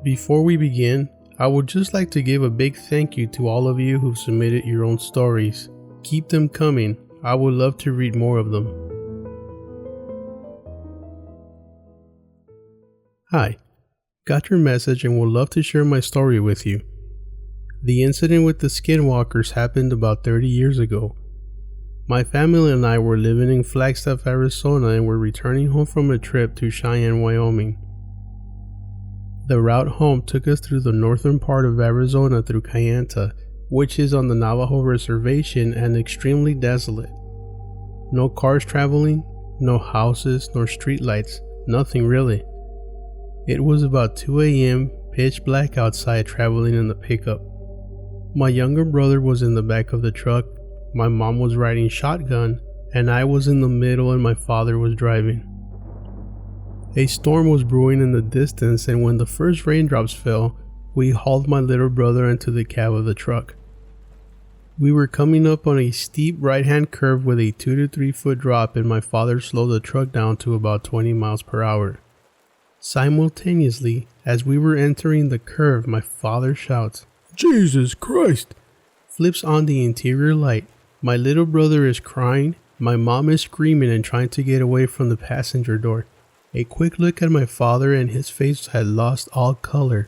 Before we begin, I would just like to give a big thank you to all of you who've submitted your own stories. Keep them coming. I would love to read more of them. Hi, got your message and would love to share my story with you. The incident with the Skinwalkers happened about 30 years ago. My family and I were living in Flagstaff, Arizona and were returning home from a trip to Cheyenne, Wyoming. The route home took us through the northern part of Arizona through Kayenta, which is on the Navajo reservation and extremely desolate. No cars traveling, no houses nor streetlights, nothing really. It was about 2 a.m., pitch black outside traveling in the pickup. My younger brother was in the back of the truck, my mom was riding shotgun, and I was in the middle and my father was driving. A storm was brewing in the distance, and when the first raindrops fell, we hauled my little brother into the cab of the truck. We were coming up on a steep right-hand curve with a 2 to 3 foot drop, and my father slowed the truck down to about 20 miles per hour. Simultaneously, as we were entering the curve, my father shouts, "Jesus Christ!" Flips on the interior light. My little brother is crying, my mom is screaming and trying to get away from the passenger door. A quick look at my father and his face had lost all color.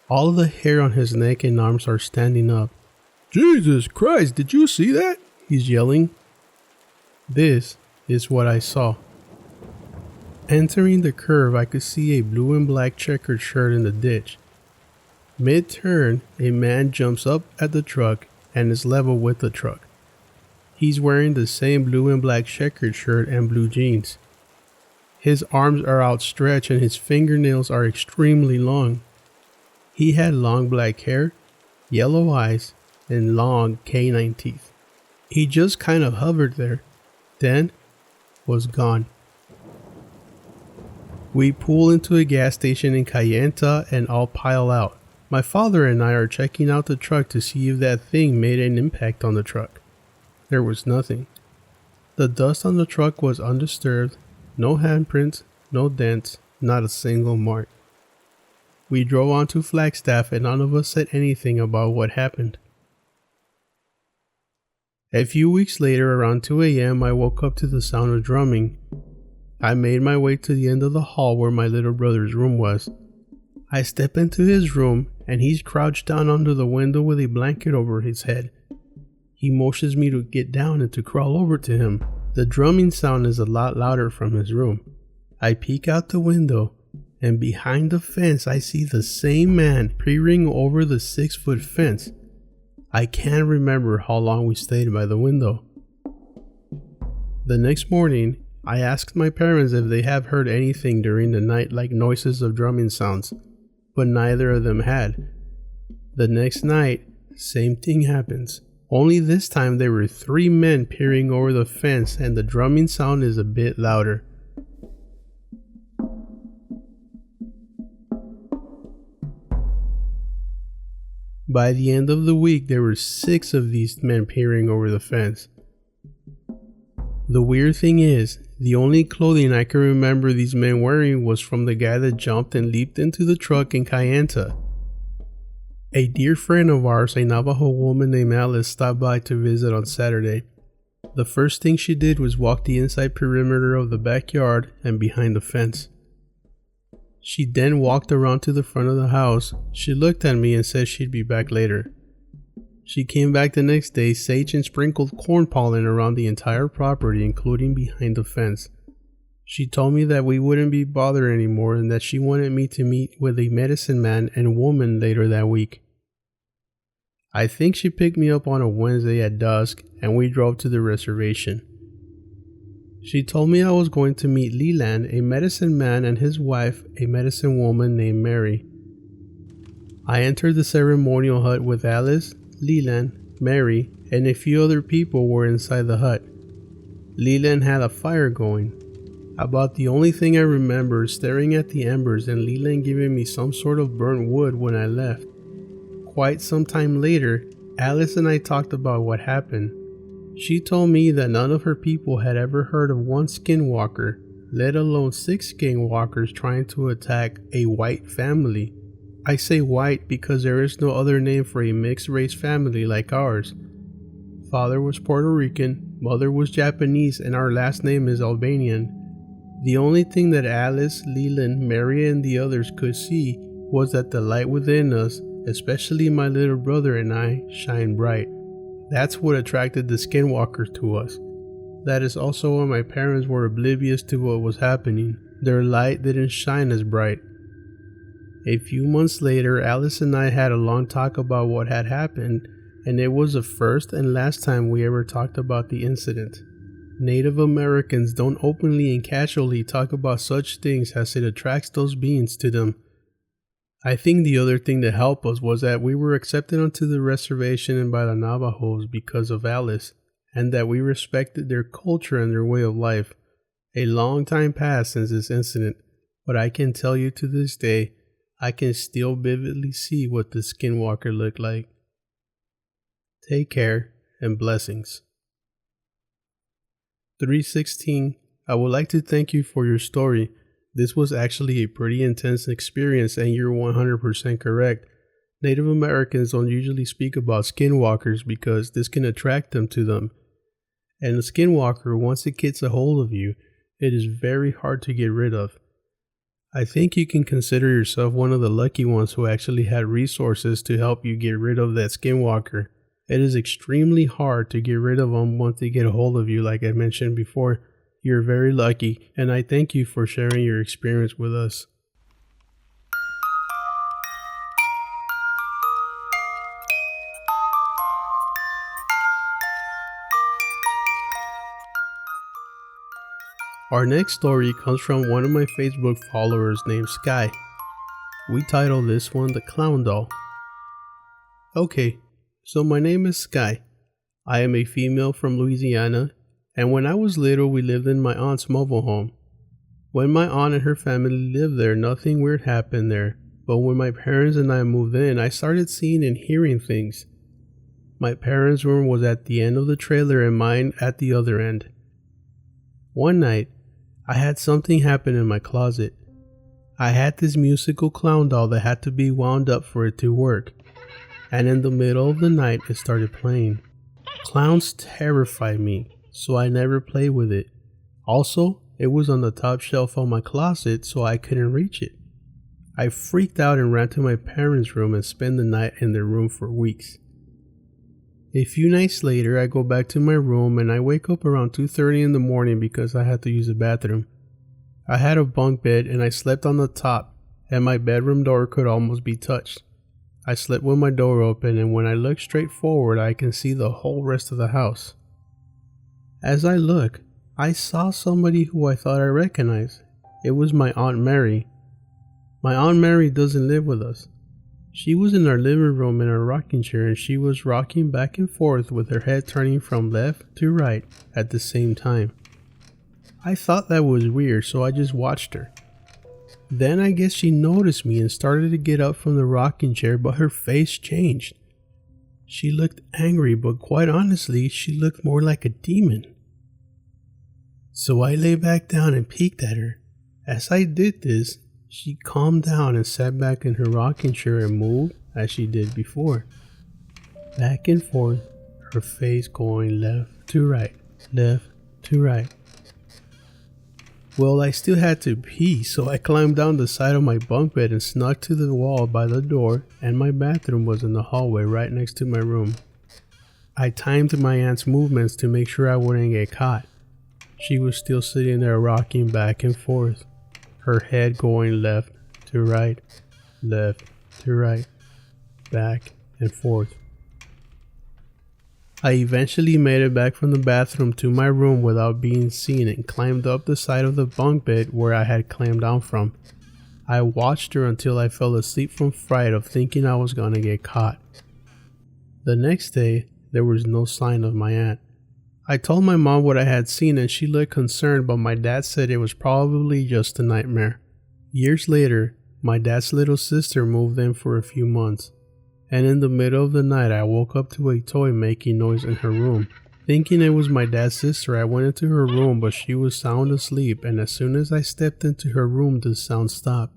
All of the hair on his neck and arms are standing up. "Jesus Christ, did you see that?" he's yelling. This is what I saw. Entering the curve, I could see a blue and black checkered shirt in the ditch. Mid-turn, a man jumps up at the truck and is level with the truck. He's wearing the same blue and black checkered shirt and blue jeans. His arms are outstretched and his fingernails are extremely long. He had long black hair, yellow eyes, and long canine teeth. He just kind of hovered there, then was gone. We pull into a gas station in Kayenta and all pile out. My father and I are checking out the truck to see if that thing made an impact on the truck. There was nothing. The dust on the truck was undisturbed. No handprints, no dents, not a single mark. We drove on to Flagstaff and none of us said anything about what happened. A few weeks later, around 2 a.m., I woke up to the sound of drumming. I made my way to the end of the hall where my little brother's room was. I step into his room and he's crouched down under the window with a blanket over his head. He motions me to get down and to crawl over to him. The drumming sound is a lot louder from his room. I peek out the window, and behind the fence I see the same man peering over the 6-foot fence. I can't remember how long we stayed by the window. The next morning, I asked my parents if they have heard anything during the night like noises of drumming sounds, but neither of them had. The next night, same thing happens. Only this time there were 3 men peering over the fence and the drumming sound is a bit louder. By the end of the week, there were 6 of these men peering over the fence. The weird thing is, the only clothing I can remember these men wearing was from the guy that jumped and leaped into the truck in Kayenta. A dear friend of ours, a Navajo woman named Alice, stopped by to visit on Saturday. The first thing she did was walk the inside perimeter of the backyard and behind the fence. She then walked around to the front of the house. She looked at me and said she'd be back later. She came back the next day, sage and sprinkled corn pollen around the entire property, including behind the fence. She told me that we wouldn't be bothered anymore and that she wanted me to meet with a medicine man and woman later that week. I think she picked me up on a Wednesday at dusk and we drove to the reservation. She told me I was going to meet Leland, a medicine man, and his wife, a medicine woman named Mary. I entered the ceremonial hut with Alice, Leland, Mary, and a few other people were inside the hut. Leland had a fire going. About the only thing I remember is staring at the embers and Leland giving me some sort of burnt wood when I left. Quite some time later, Alice and I talked about what happened. She told me that none of her people had ever heard of one skinwalker, let alone 6 skinwalkers trying to attack a white family. I say white because there is no other name for a mixed race family like ours. Father was Puerto Rican, mother was Japanese, and our last name is Albanian. The only thing that Alice, Leland, Mary, and the others could see was that the light within us, especially my little brother and I, shined bright. That's what attracted the Skinwalkers to us. That is also why my parents were oblivious to what was happening. Their light didn't shine as bright. A few months later, Alice and I had a long talk about what had happened, and it was the first and last time we ever talked about the incident. Native Americans don't openly and casually talk about such things as it attracts those beings to them. I think the other thing that helped us was that we were accepted onto the reservation and by the Navajos because of Alice, and that we respected their culture and their way of life. A long time passed since this incident, but I can tell you to this day, I can still vividly see what the Skinwalker looked like. Take care and blessings. 316. I would like to thank you for your story. This was actually a pretty intense experience, and you're 100% correct. Native Americans don't usually speak about skinwalkers because this can attract them to them. And a skinwalker, once it gets a hold of you, it is very hard to get rid of. I think you can consider yourself one of the lucky ones who actually had resources to help you get rid of that skinwalker. It is extremely hard to get rid of them once they get a hold of you, like I mentioned before. You're very lucky, and I thank you for sharing your experience with us. Our next story comes from one of my Facebook followers named Sky. We titled this one The Clown Doll. Okay, so my name is Sky. I am a female from Louisiana, and when I was little we lived in my aunt's mobile home. When my aunt and her family lived there, nothing weird happened there, but when my parents and I moved in, I started seeing and hearing things. My parents' room was at the end of the trailer and mine at the other end. One night, I had something happen in my closet. I had this musical clown doll that had to be wound up for it to work, and in the middle of the night it started playing. Clowns terrified me, so I never played with it. Also, it was on the top shelf of my closet, so I couldn't reach it. I freaked out and ran to my parents' room and spent the night in their room for weeks. A few nights later, I go back to my room and I wake up around 2:30 in the morning because I had to use the bathroom. I had a bunk bed and I slept on the top, and my bedroom door could almost be touched. I slept with my door open, and when I look straight forward, I can see the whole rest of the house. As I look, I saw somebody who I thought I recognized. It was my Aunt Mary. My Aunt Mary doesn't live with us. She was in our living room in a rocking chair, and she was rocking back and forth with her head turning from left to right at the same time. I thought that was weird, so I just watched her. Then I guess she noticed me and started to get up from the rocking chair, but her face changed. She looked angry, but quite honestly, she looked more like a demon. So I lay back down and peeked at her. As I did this, she calmed down and sat back in her rocking chair and moved as she did before. Back and forth, her face going left to right, left to right. Well, I still had to pee, so I climbed down the side of my bunk bed and snuck to the wall by the door, and my bathroom was in the hallway right next to my room. I timed my aunt's movements to make sure I wouldn't get caught. She was still sitting there rocking back and forth, her head going left to right, back and forth. I eventually made it back from the bathroom to my room without being seen and climbed up the side of the bunk bed where I had climbed down from. I watched her until I fell asleep from fright of thinking I was gonna get caught. The next day, there was no sign of my aunt. I told my mom what I had seen and she looked concerned, but my dad said it was probably just a nightmare. Years later, my dad's little sister moved in for a few months, and in the middle of the night I woke up to a toy making noise in her room. Thinking it was my dad's sister, I went into her room, but she was sound asleep, and as soon as I stepped into her room, the sound stopped.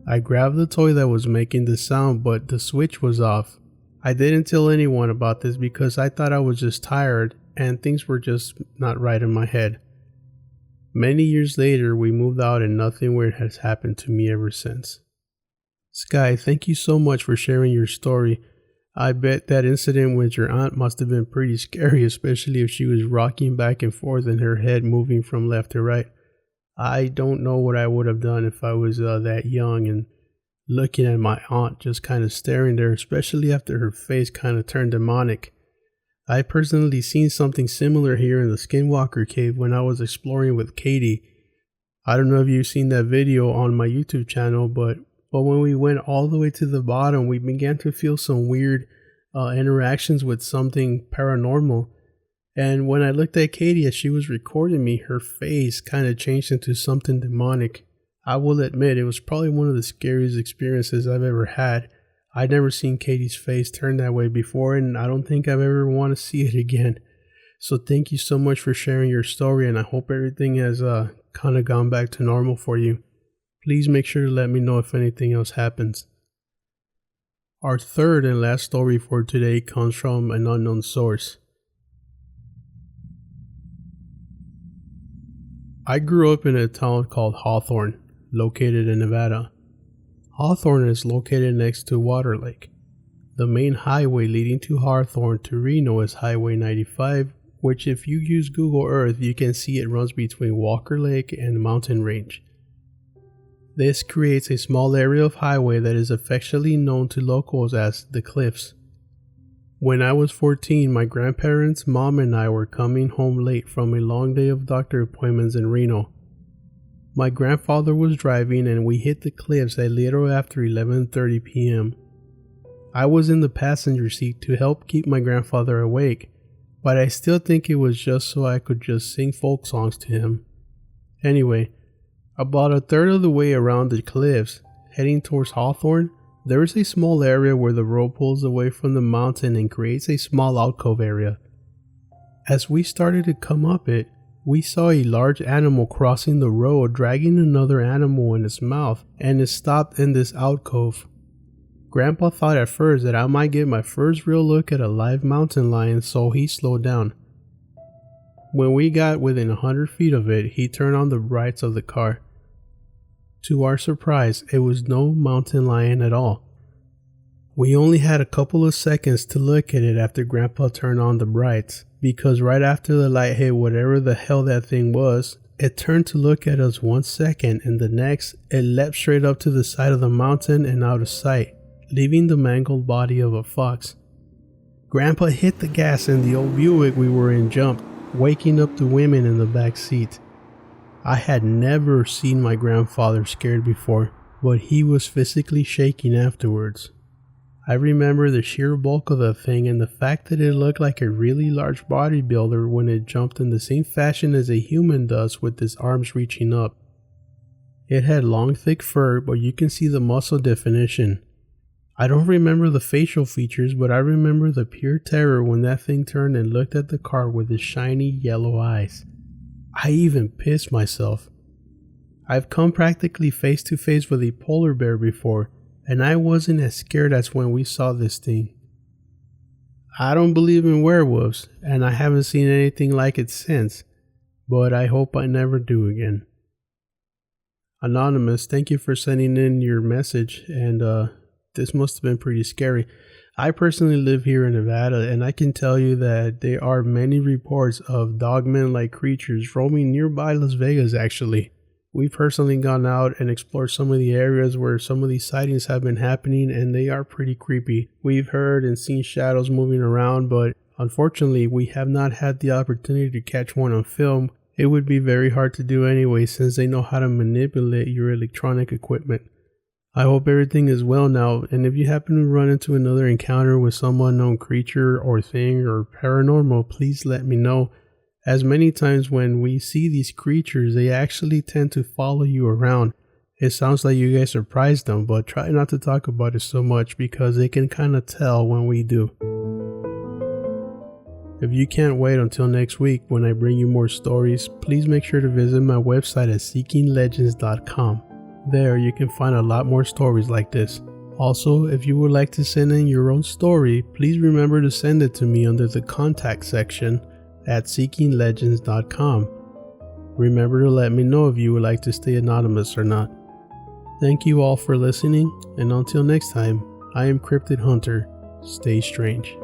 I grabbed the toy that was making the sound, but the switch was off. I didn't tell anyone about this because I thought I was just tired and things were just not right in my head. Many years later, we moved out and nothing weird has happened to me ever since. Sky, thank you so much for sharing your story. I bet that incident with your aunt must have been pretty scary, especially if she was rocking back and forth and her head moving from left to right. I don't know what I would have done if I was that young and looking at my aunt just kind of staring there, especially after her face kind of turned demonic. I personally seen something similar here in the Skinwalker cave when I was exploring with Katie. I don't know if you've seen that video on my YouTube channel, but when we went all the way to the bottom, we began to feel some weird interactions with something paranormal. And when I looked at Katie as she was recording me, her face kind of changed into something demonic. I will admit it was probably one of the scariest experiences I've ever had. I'd never seen Katie's face turn that way before, and I don't think I've ever want to see it again. So thank you so much for sharing your story, and I hope everything has kind of gone back to normal for you. Please make sure to let me know if anything else happens. Our third and last story for today comes from an unknown source. I grew up in a town called Hawthorne, located in Nevada. Hawthorne is located next to Water Lake. The main highway leading to Hawthorne to Reno is Highway 95, which if you use Google Earth, you can see it runs between Walker Lake and the mountain range. This creates a small area of highway that is affectionately known to locals as the Cliffs. When I was 14, my grandparents, mom, and I were coming home late from a long day of doctor appointments in Reno. My grandfather was driving and we hit the cliffs a little after 11:30 p.m. I was in the passenger seat to help keep my grandfather awake, but I still think it was just so I could just sing folk songs to him. Anyway, about a third of the way around the cliffs, heading towards Hawthorne, there is a small area where the road pulls away from the mountain and creates a small alcove area. As we started to come up it, we saw a large animal crossing the road dragging another animal in its mouth, and it stopped in this alcove. Grandpa thought at first that I might get my first real look at a live mountain lion, so he slowed down. When we got within 100 feet of it, he turned on the brights of the car. To our surprise, it was no mountain lion at all. We only had a couple of seconds to look at it after Grandpa turned on the brights, because right after the light hit whatever the hell that thing was, it turned to look at us 1 second, and the next, it leapt straight up to the side of the mountain and out of sight, leaving the mangled body of a fox. Grandpa hit the gas and the old Buick we were in jumped, waking up the women in the back seat. I had never seen my grandfather scared before, but he was physically shaking afterwards. I remember the sheer bulk of the thing and the fact that it looked like a really large bodybuilder when it jumped in the same fashion as a human does with its arms reaching up. It had long thick fur, but you can see the muscle definition. I don't remember the facial features, but I remember the pure terror when that thing turned and looked at the car with its shiny yellow eyes. I even pissed myself. I've come practically face to face with a polar bear before, and I wasn't as scared as when we saw this thing. I don't believe in werewolves, and I haven't seen anything like it since, but I hope I never do again. Anonymous, thank you for sending in your message, and this must have been pretty scary. I personally live here in Nevada, and I can tell you that there are many reports of dogman-like creatures roaming nearby Las Vegas, actually. We've personally gone out and explored some of the areas where some of these sightings have been happening, and they are pretty creepy. We've heard and seen shadows moving around, but unfortunately, we have not had the opportunity to catch one on film. It would be very hard to do anyway, since they know how to manipulate your electronic equipment. I hope everything is well now, and if you happen to run into another encounter with some unknown creature or thing or paranormal, please let me know, as many times when we see these creatures, they actually tend to follow you around. It sounds like you guys surprised them, but try not to talk about it so much because they can kind of tell when we do. If you can't wait until next week when I bring you more stories, please make sure to visit my website at seekinglegends.com. There you can find a lot more stories like this. Also, if you would like to send in your own story, please remember to send it to me under the contact section at seekinglegends.com. Remember to let me know if you would like to stay anonymous or not. Thank you all for listening, and until next time, I am Cryptid Hunter. Stay strange.